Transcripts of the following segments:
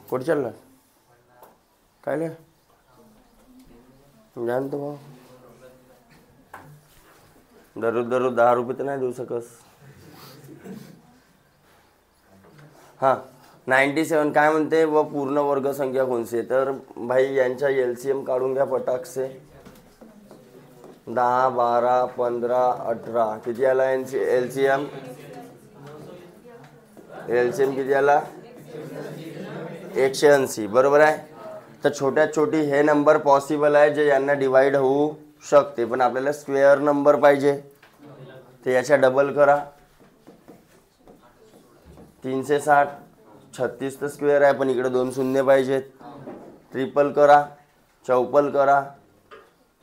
कुठे चालला काय लिहा जाणतो भाऊ दररोज 10 रुपये तर नाही देऊ शकस. हां 97 काय म्हणते व पूर्ण वर्ग संख्या कोणती. तर भाई यांचा LCM काढून घ्या पटाक से. 10 12 15 18 किती आला LCM किती आला 180 बरोबर आहे. तर छोट्यात छोटी हे नंबर पॉसिबल आहे जे यांना डिवाइड होऊ शकते, पण आपल्याला स्क्वेअर नंबर पाहिजे. तर याच्या डबल करा 360 36 तर स्क्वेअर आहे पण इकडे 2 शून्य पाहिजेत. ट्रिपल करा चौपल करा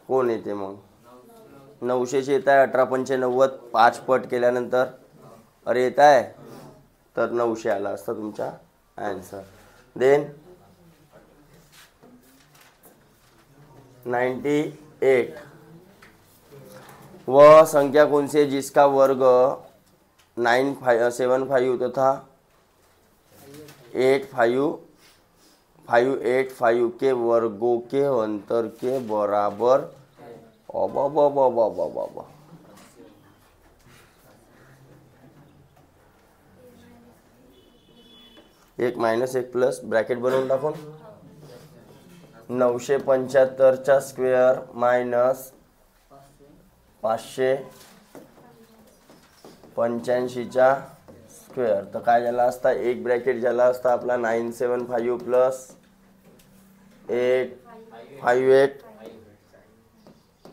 कोण येते मग 900 येत आहे. 18 95 5 पट केल्यानंतर अरे येत आहे तर 900 आला असता तुमचा आन्सर. देन 98 वह संख्या कौन सी है जिसका वर्ग 975 तथा 585 के वर्गों के अंतर के बराबर. एक माइनस एक प्लस ब्रॅकेट बनवून टाकून 975चा स्क्वेअर मायनस 585चा स्क्वेअर. तर काय झाला असता एक ब्रॅकेट झाला असता आपला 975 प्लस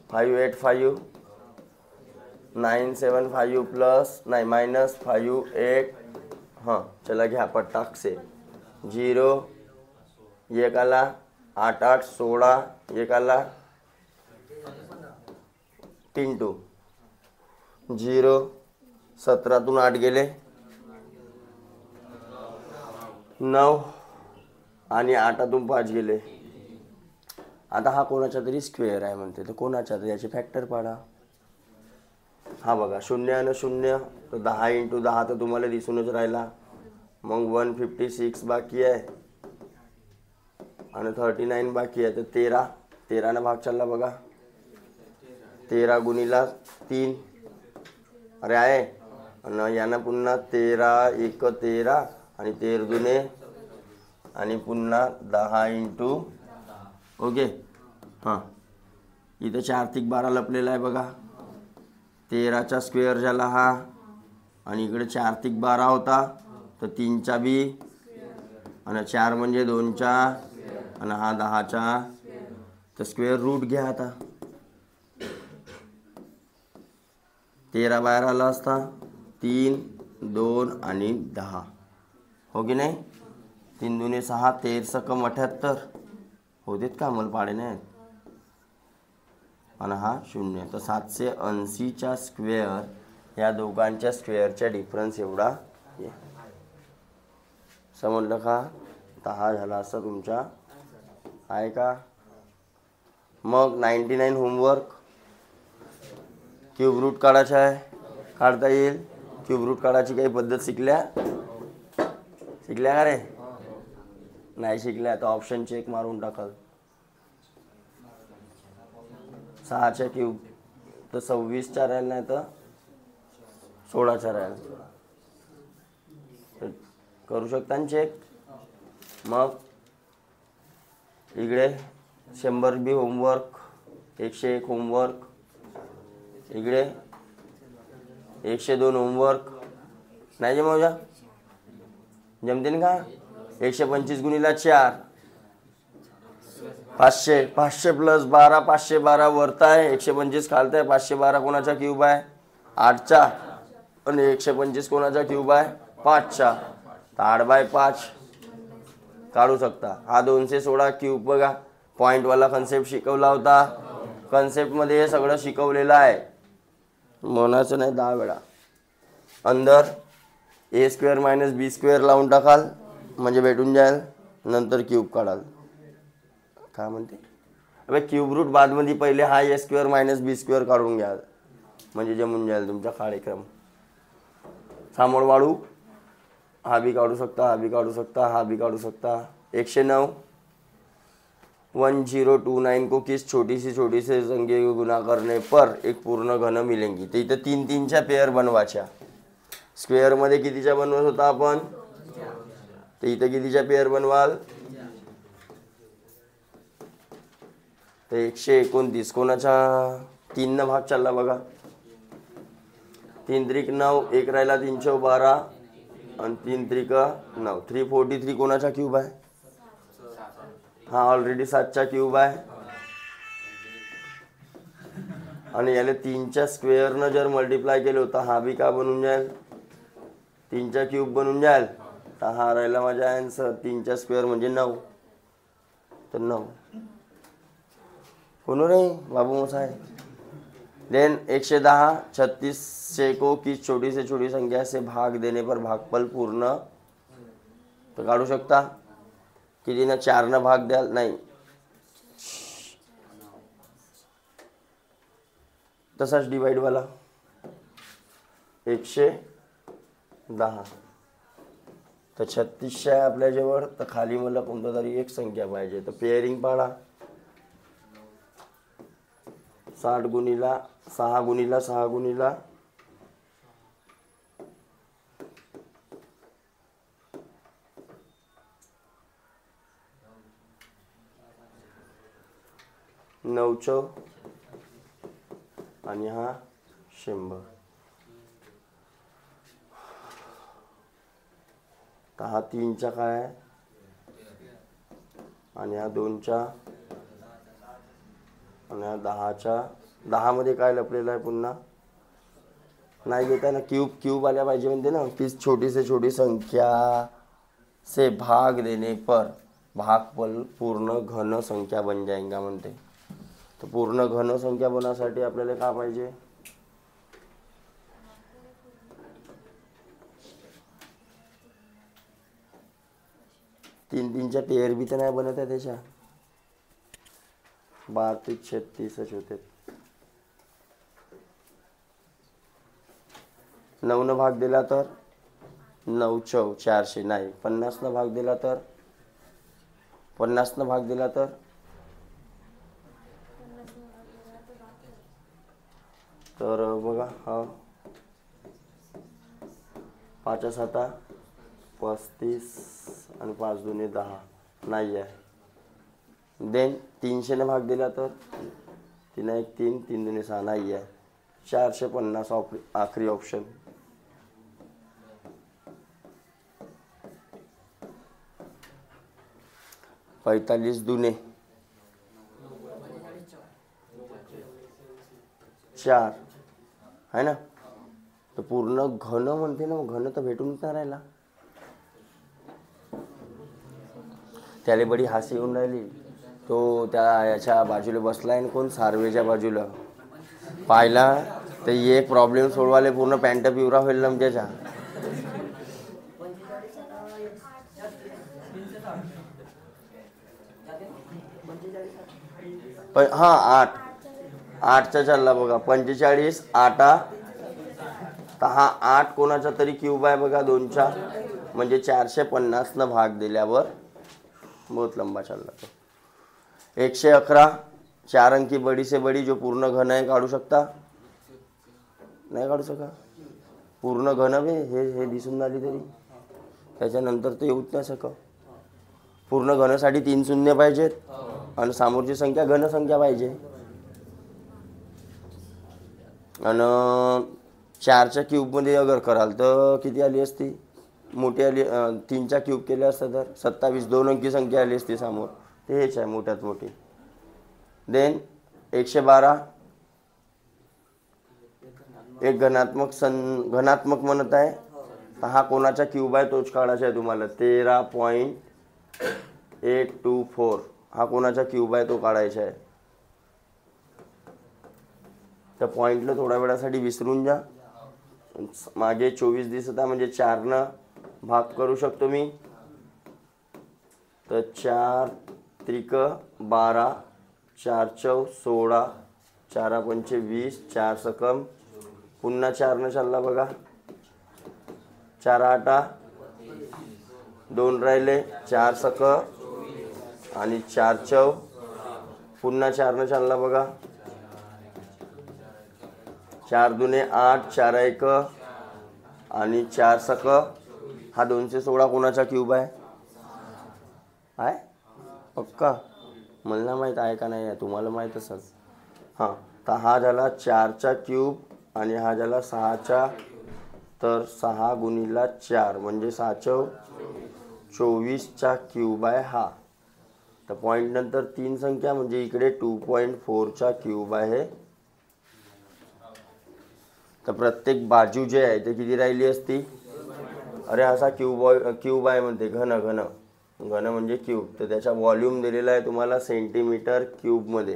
585 975 प्लस नाही मायनस 58. हां चला घ्या पटाक से 0 एक आला 8 8 16 एक आला 3 2 0 17तून 8 गेले 9 आणि 8तून 5 गेले. आता हा कोणाचा तरी स्क्वेअर आहे म्हणते तर कोणाचा तरी याचे फॅक्टर पाडा. हा बघा 0 आणि 0 तर 10 × 10 तर तुम्हाला दिसूनच राहिला. मग 156 बाकी आहे आणि 39 बाकी आहे. तर 13 भाग चालला बघा 13 गुणिला 3 अरे आहे आणि यानं पुन्हा 13 1 13 आणि 13 दुने आणि पुन्हा 10 × ओके. हां इथं 4 × 12 लपलेला आहे बघा 13चा स्क्वेअर झाला हा आणि इकडे 4 × 12 होता तर 3चा बी आणि 4 म्हणजे 2चा आणि हा 10चा. तर स्क्वेअर रूट घ्या आता 13 बाहेर आला असता 3 2 आणि 10 हो की नाही. 3 दुने 6 13 सकम 78 होतेत का मला पाडे नाहीत आणि हा 0. तर 780चा स्क्वेअर या दोघांच्या स्क्वेअरच्या डिफरन्स एवढा आहे. समजलं का. तर हा झाला असता तुमचा आहे का. मग 99 होमवर्क क्यूब रूट काढायचा आहे काढता येईल. क्यूब रूट काढायची काही पद्धत शिकल्या का रे नाही शिकल्या तर ऑप्शन चेक मारून टाकाल. 6च्या क्यूब तर 26चा राहील नाही तर 16चा राहील तर करू शकता ना चेक. मग इकडे 100 बी होमवर्क 101 होमवर्क इकडे 102 होमवर्क नाही जमवजा जमते ना का. 125 गुणिला 4 500 500 प्लस 12 512 वरता आहे 125 खालता आहे. 512 कोणाचा क्यूब आहे 8चा आणि 125 कोणाचा क्यूब आहे 5चा. तर 8/5 काढू शकता. हा 216 क्यूब बघा पॉईंटवाला कन्सेप्ट शिकवला होता. कन्सेप्टमध्ये हे सगळं शिकवलेलं आहे म्हणायचं नाही 10 वेळा. अंदर a² - b² लावून टाकाल म्हणजे भेटून जाईल. नंतर क्यूब काढाल. काय म्हणते अबे क्यूब रूट बादमध्ये पहिले हा a² - b² काढून घ्याल म्हणजे जमून जाईल तुमचा कार्यक्रम. सामोर वाळू हा बी काढू शकता हा बी काढू शकता हा बी काढू शकता 109 1029 को किस छोटी से संख्या को गुना करने पर एक पूर्ण घन मिलेंगी. तर इथं 3 3च्या पेअर बनवायच्या. स्क्वेअरमध्ये कितीच्या बनवत होता आपण? तर इथं कितीच्या पेअर बनवाल? तर 129 कोणाचा 3 न भाग चालला बघा. 3 त्रिक 9 एक राहिला 312 आणि 3 त्रिक 9 343 कोणाचा क्यूब आहे? हा ऑलरेडी 7चा क्यूब आहे. आणि याला 3च्या स्क्वेअरनं जर मल्टिप्लाय केलं तर हा बी का बनून जाईल? 3चा क्यूब बनून जाईल. तर हा राहिला माझा आन्सर. 3चा स्क्वेअर म्हणजे 9. तर 9 कोण रे बाबू मोसा आहे. देन 110 36 को किस छोटी से छोटी संख्या से भाग देने पर भागफल पूर्ण. तर काढू शकता. कितीनं 4 न भाग द्याल? नाही. तसाच डिवाइड वाला 110. तर 36 आहे आपल्याजवळ. तर खाली मला कोणता तरी एक संख्या पाहिजे. तर पेअरिंग पाडा. 60 गुणिला 6 गुणिला 6 गुणिला 9 आणि हा 100. तर हा 3चा काय आहे आणि हा 2चा आणि हा 10चा. 10 मध्ये काय लपलेलं आहे पुन्हा? नाही घेता ना. क्यूब आल्या पाहिजे म्हणते ना. किस छोटी से छोटी संख्या से भाग देने पर भागफल पूर्ण घन संख्या बन जाएगा म्हणते. तर पूर्ण घन संख्या बनण्यासाठी आपल्याला काय पाहिजे? तीन 3च्या पेअर बी तर नाही बनत आहे त्याच्या. 12 ते 36 होते. 9 न भाग दिला तर 9 चौ 400. नाही 50 न भाग दिला तर 50 न भाग दिला तर बघा हा 5 7 35 आणि 5 दुने 10 नाही आहे. देन 300 ने भाग दिला तर 3 1 3 3 दुने 6 नाही आहे. 450 आखरी ऑप्शन. पैंतालीस दुने 4 है ना. तर पूर्ण घन म्हणते ना. घन तर भेटूनच नाही राहिला. त्याला बडी हासी येऊन राहिली. तो त्या याच्या बाजूला बसलाय आणि कोण सार्वेच्या बाजूला पाहिला तर ये प्रॉब्लेम सोडवाले पूर्ण पॅन्ट पिवरा होईल ना त्याच्या. हा 8चा चालला बघा. 45 8. तर हा 8 कोणाचा तरी क्यूब आहे बघा 2चा. म्हणजे 450 न भाग दिल्यावर बहुत लंबा चालला तो. 111 4 अंकी बडी से बडी जो पूर्ण घन आहे काढू शकता? नाही काढू शका. पूर्ण घन हे दिसून आली तरी त्याच्यानंतर ते येऊच नाही शकत. पूर्ण घनासाठी 3 शून्य पाहिजेत आणि समोरची संख्या घन संख्या पाहिजे. आणि 4च्या क्यूबमध्ये अगर कराल तर किती आली असती? मोठी आली. 3चा क्यूब केल्या असता तर 27 2 अंकी संख्या आली असती समोर. ते हेच आहे मोठ्यात मोठी. देन 112 एक घनात्मक म्हणत आहे. तर हा कोणाचा क्यूब आहे तोच काढायचा आहे तुम्हाला. 13.824 हा कोणाचा क्यूब आहे तो काढायचा आहे. तर पॉईंटला थोड्या वेळासाठी विसरून जा. मागे 24 दिसत आहे म्हणजे 4 न भाग करू शकतो मी. तर 4 त्रिक 12 4 चौ 16 4 पंचे 20 4 सकम पुन्हा 4 न चालला बघा. 4 8 2 राहिले 4 सक आणि 4 चव पुन्हा 4 चालला बघा, 4 दुने 8, 4 एक आणि 4 सक, हा 216 कोणाचा क्यूब आहे? आहे पक्का? मला नाही माहीत आहे का नाही आहे, तुम्हाला माहीत असेल. हां, तर हा झाला 4चा क्यूब आणि हा झाला 6चा, तर 6 गुणिला 4 म्हणजे 6 चौ 24चा क्यूब आहे हा. तर पॉईंट नंतर 3 संख्या म्हणजे इकडे 2.4चा क्यूब आहे. तर प्रत्येक बाजू जे आहे ते किती राहिली असती? अरे असा क्यूब आहे म्हणते, घन घन घन म्हणजे क्यूब, तर त्याचा व्हॉल्यूम दिलेला आहे तुम्हाला सेंटीमीटर क्यूबमध्ये.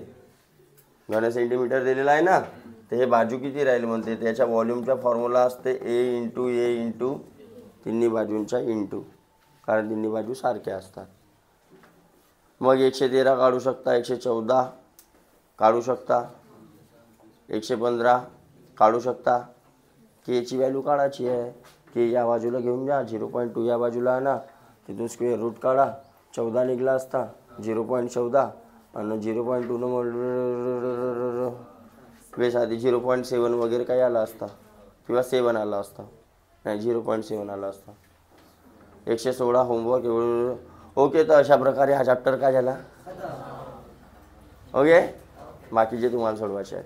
घन सेंटीमीटर दिलेला आहे ना, तर हे बाजू किती राहील म्हणते, त्याच्या व्हॉल्यूमचा फॉर्म्युला असते ए इंटू तिन्ही बाजूंचा इंटू, कारण तिन्ही बाजू सारख्या असतात. मग 113 काढू शकता, 114 काढू शकता, 115 काढू शकता. केची व्हॅल्यू काढायची आहे, के या बाजूला घेऊन जा, 0.2 या बाजूला आणा, तिथून स्क्वेअर रूट काढा, 14 निघला असता, 0.14 आणि 0.2 न वेस आधी 0.7 वगैरे काही आला असता किंवा 7 आला असता, नाही 0.7 आला असता. 116 होमवर्क एवढं. ओके, तर अशा प्रकारे हा चॅप्टर काय झाला? ओके, बाकीचे तुम्हाला सोडवायचे आहे.